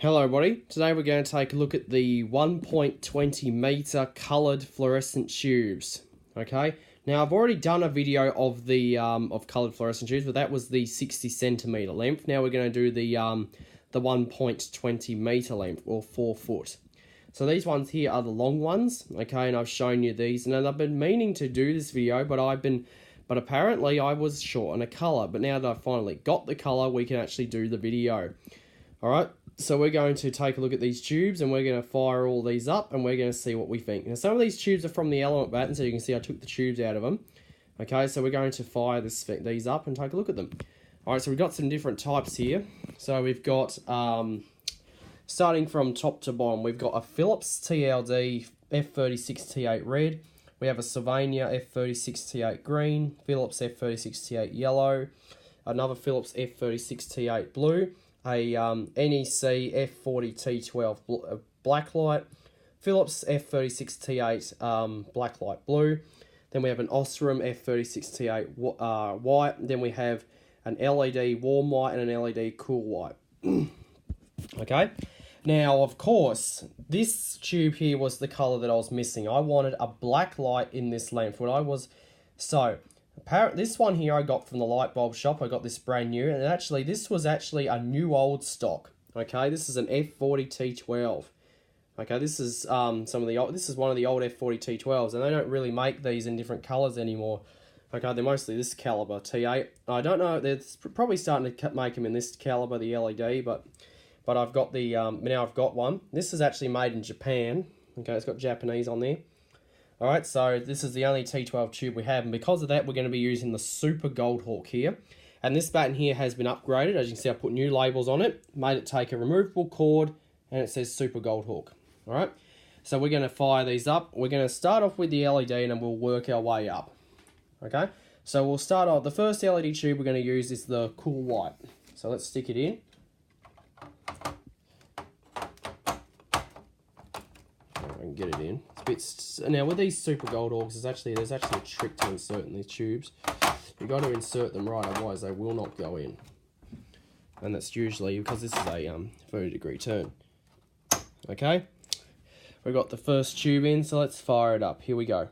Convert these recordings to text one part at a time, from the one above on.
Hello everybody, today we're going to take a look at the 1.20 meter coloured fluorescent tubes. Okay, now I've already done a video of the coloured fluorescent tubes, but that was the 60 centimeter length. Now we're going to do the 1.20 meter length, or 4 foot. So these ones here are the long ones, okay, and I've shown you these, and I've been meaning to do this video, but apparently I was short on a colour, but now that I've finally got the colour, we can actually do the video. Alright, so we're going to take a look at these tubes and we're going to fire all these up and we're going to see what we think. Now some of these tubes are from the Element baton, so you can see I took the tubes out of them. Okay, so we're going to fire these up and take a look at them. Alright, so we've got some different types here. So we've got, starting from top to bottom, we've got a Philips TLD F36T8 red. We have a Sylvania F36T8 green, Philips F36T8 yellow, another Philips F36T8 blue, a NEC F40T12 blacklight, Philips F36T8 blacklight blue. Then we have an Osram F36T8 white. Then we have an LED warm white and an LED cool white. Okay. Now, of course, this tube here was the colour that I was missing. I wanted a black light in this length. This one here I got from the light bulb shop. I got this brand new, and actually this was actually a new old stock. Okay, this is an F40T12. Okay, this is this is one of the old F40T12s, and they don't really make these in different colours anymore. Okay, they're mostly this caliber T8. I don't know, they're probably starting to make them in this caliber, the LED, but I've got the now I've got one. This is actually made in Japan. Okay, it's got Japanese on there. Alright, so this is the only T12 tube we have, and because of that, we're going to be using the Super Goldhawk here. And this baton here has been upgraded. As you can see, I put new labels on it, made it take a removable cord, and it says Super Goldhawk. Alright, so we're going to fire these up. We're going to start off with the LED, and then we'll work our way up. Okay, so we'll start off, the first LED tube we're going to use is the cool white. So let's stick it in. I can get it in. It's a bit, now with these Super Goldhawks, there's actually a trick to inserting these tubes. You've got to insert them right, otherwise they will not go in. And that's usually because this is a 30-degree turn. Okay, we've got the first tube in, so let's fire it up. Here we go.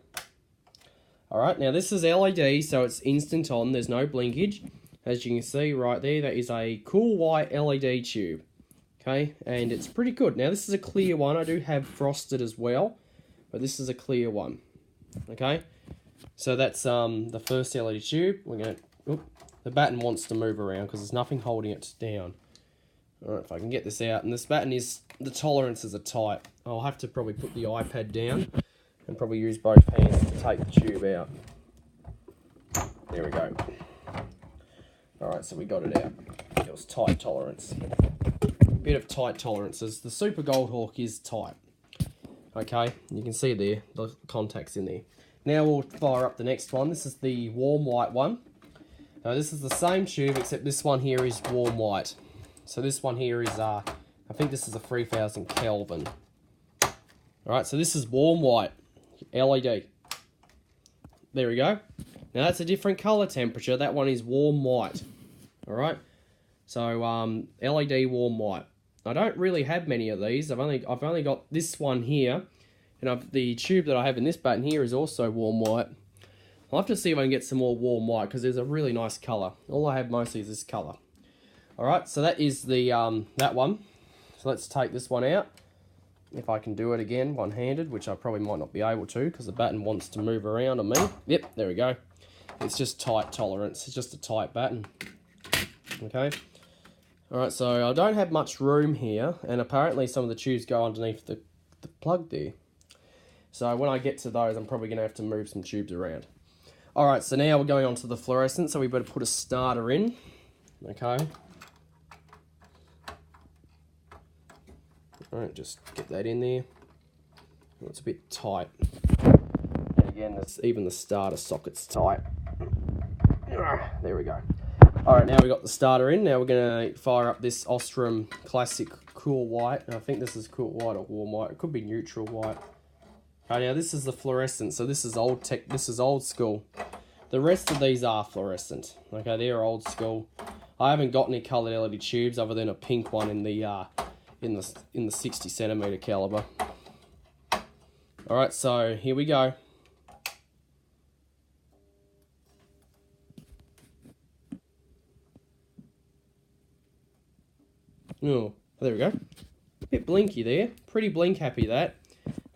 Alright, now this is LED, so it's instant on, there's no blinkage. As you can see right there, that is a cool white LED tube. Okay, and it's pretty good. Now this is a clear one. I do have frosted as well, but this is a clear one. Okay, so that's the first LED tube. We're going to, the baton wants to move around because there's nothing holding it down. Alright, if I can get this out, and this baton is, the tolerances are tight. I'll have to probably put the iPad down and probably use both hands to take the tube out. There we go. Alright, so we got it out. It was tight tolerance. Bit of tight tolerances. The Super Goldhawk is tight. Okay, you can see there, the contacts in there. Now we'll fire up the next one. This is the warm white one. Now this is the same tube, except this one here is warm white. So this one here is, I think this is a 3000 Kelvin. Alright, so this is warm white, LED. There we go. Now that's a different colour temperature. That one is warm white. Alright. So LED warm white. I don't really have many of these. I've only got this one here, and the tube that I have in this baton here is also warm white. I'll have to see if I can get some more warm white because there's a really nice colour. All I have mostly is this colour. All right, so that is the that one. So let's take this one out. If I can do it again one-handed, which I probably might not be able to because the baton wants to move around on me. Yep, there we go. It's just tight tolerance. It's just a tight baton. Okay. Alright, so I don't have much room here, and apparently some of the tubes go underneath the plug there. So when I get to those, I'm probably going to have to move some tubes around. Alright, so now we're going on to the fluorescent, so we better put a starter in. Okay. Alright, just get that in there. Oh, it's a bit tight. And again, even the starter socket's tight. There we go. Alright, now we've got the starter in. Now we're going to fire up this Osram Classic Cool White. And I think this is cool white or warm white. It could be neutral white. Okay, now this is the fluorescent. So this is old tech. This is old school. The rest of these are fluorescent. Okay, they're old school. I haven't got any coloured LED tubes other than a pink one in the in the 60 centimeter caliber. All right, so here we go. Oh, there we go. Bit blinky there. Pretty blink happy that.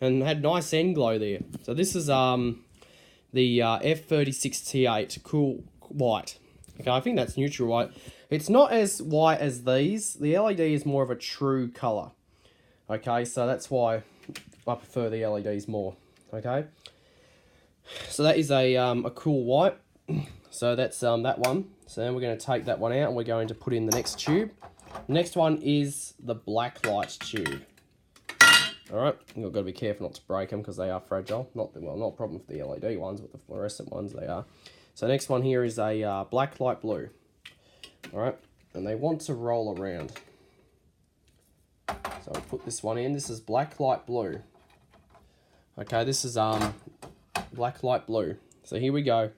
And had nice end glow there. So this is the F36T8 cool white. Okay, I think that's neutral white. It's not as white as these. The LED is more of a true colour. Okay, so that's why I prefer the LEDs more. Okay. So that is a cool white. So that's that one. So then we're going to take that one out and we're going to put in the next tube. The next one is the black light tube. Alright, you've got to be careful not to break them because they are fragile. Not a problem for the LED ones, but the fluorescent ones they are. So next one here is a black light blue. Alright, and they want to roll around. So I'll put this one in. This is black light blue. Okay, this is black light blue. So here we go.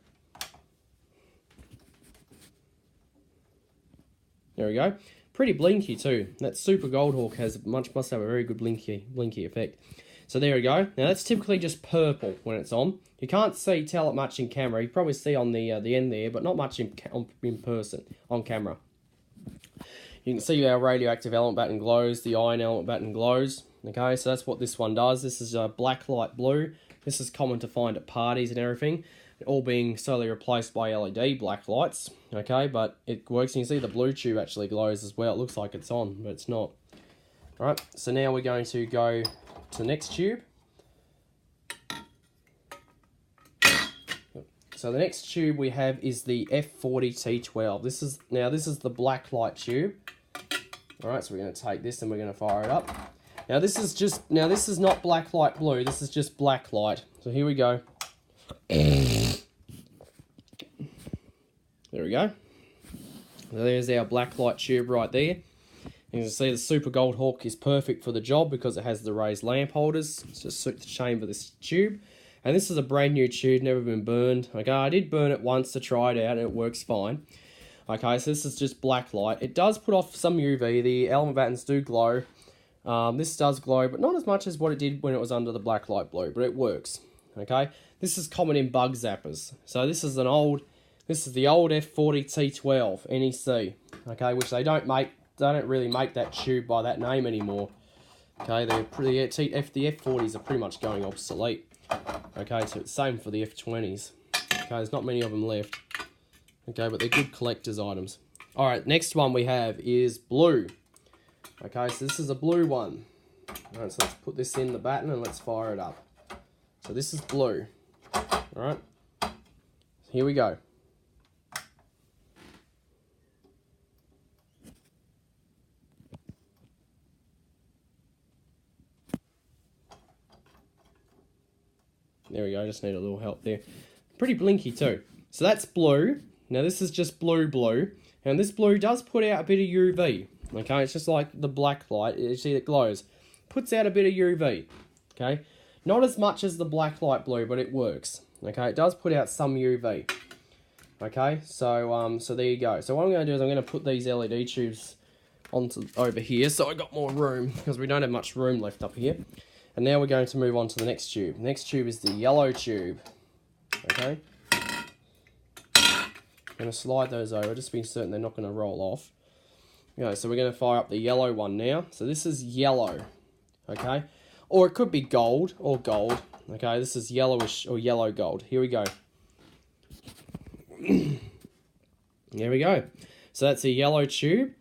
There we go. Pretty blinky too. That Super Goldhawk must have a very good blinky effect. So there we go. Now that's typically just purple when it's on. You can't tell it much in camera. You probably see on the end there, but not much in person on camera. You can see our radioactive element batten glows, the iron element batten glows. Okay, so that's what this one does. This is a black light blue. This is common to find at parties and everything, all being slowly replaced by LED black lights. Okay, but it works. And you see the blue tube actually glows as well. It looks like it's on, but it's not. All right, so now we're going to go to the next tube. So the next tube we have is the F40T12. This is the black light tube. All right, so we're going to take this and we're going to fire it up. Now this is not black light blue. This is just black light. So here we go. There we go. So there's our black light tube right there. You can see the Super Goldhawk is perfect for the job because it has the raised lamp holders to suit the chamber of this tube. And this is a brand new tube, never been burned. Okay, I did burn it once to try it out and it works fine. Okay, so this is just black light. It does put off some UV. The element battens do glow. This does glow, but not as much as what it did when it was under the black light blue, but it works. Okay, this is common in bug zappers. So this is the old F40T12 NEC. Okay, which they don't really make that tube by that name anymore. Okay, the F40s are pretty much going obsolete. Okay, so it's the same for the F20s. Okay, there's not many of them left. Okay, but they're good collector's items. Alright, next one we have is blue. Okay, so this is a blue one. Alright, so let's put this in the batten and let's fire it up. So this is blue. Alright, here we go. There we go, just need a little help there. Pretty blinky too. So that's blue. Now this is just blue. And this blue does put out a bit of UV. Okay, it's just like the black light. You see it glows. Puts out a bit of UV. Okay, not as much as the black light blue, but it works. Okay, it does put out some UV. Okay, so there you go. So what I'm going to do is I'm going to put these LED tubes over here so I got more room because we don't have much room left up here. And now we're going to move on to the next tube. Next tube is the yellow tube. Okay. I'm going to slide those over, just being certain they're not going to roll off. Okay, so we're going to fire up the yellow one now. So this is yellow. Okay. Or it could be gold or gold. Okay, this is yellowish or yellow gold. Here we go. There we go. So that's a yellow tube.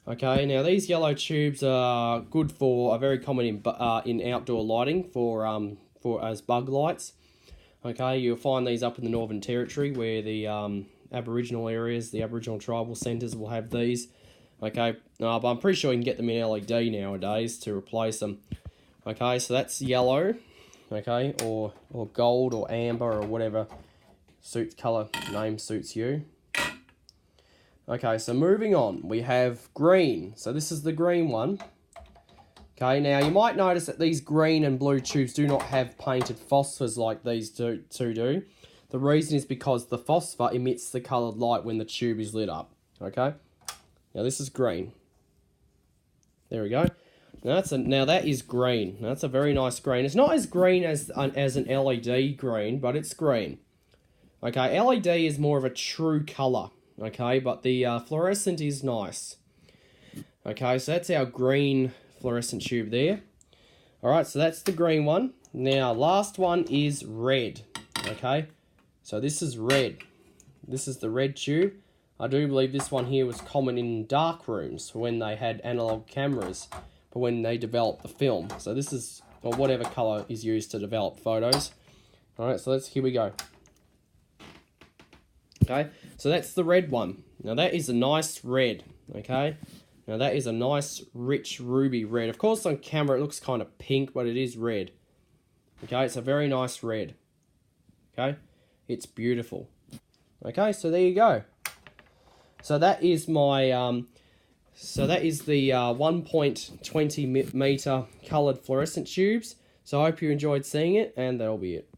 Okay, now these yellow tubes are good are very common in outdoor lighting for as bug lights. Okay, you'll find these up in the Northern Territory where the Aboriginal areas, the Aboriginal tribal centres will have these. Okay, but I'm pretty sure you can get them in LED nowadays to replace them. Okay, so that's yellow. Okay, or gold or amber or whatever colour name suits you. Okay, so moving on, we have green. So this is the green one. Okay, now you might notice that these green and blue tubes do not have painted phosphors like these two do. The reason is because the phosphor emits the coloured light when the tube is lit up. Okay, now this is green. There we go. Now that is green. That's a very nice green. It's not as green as an LED green, but it's green. Okay, LED is more of a true color. Okay, but the fluorescent is nice. Okay, so that's our green fluorescent tube there. Alright, so that's the green one. Now, last one is red. Okay, so this is red. This is the red tube. I do believe this one here was common in dark rooms when they had analog cameras, but when they developed the film. So this is, or whatever color is used to develop photos. Alright, so here we go. Okay, so that's the red one. Now that is a nice red, okay? Now that is a nice, rich, ruby red. Of course on camera it looks kind of pink, but it is red. Okay, it's a very nice red. Okay, it's beautiful. Okay, so there you go. So that is my, so that is the 1.20 meter coloured fluorescent tubes. So I hope you enjoyed seeing it, and that'll be it.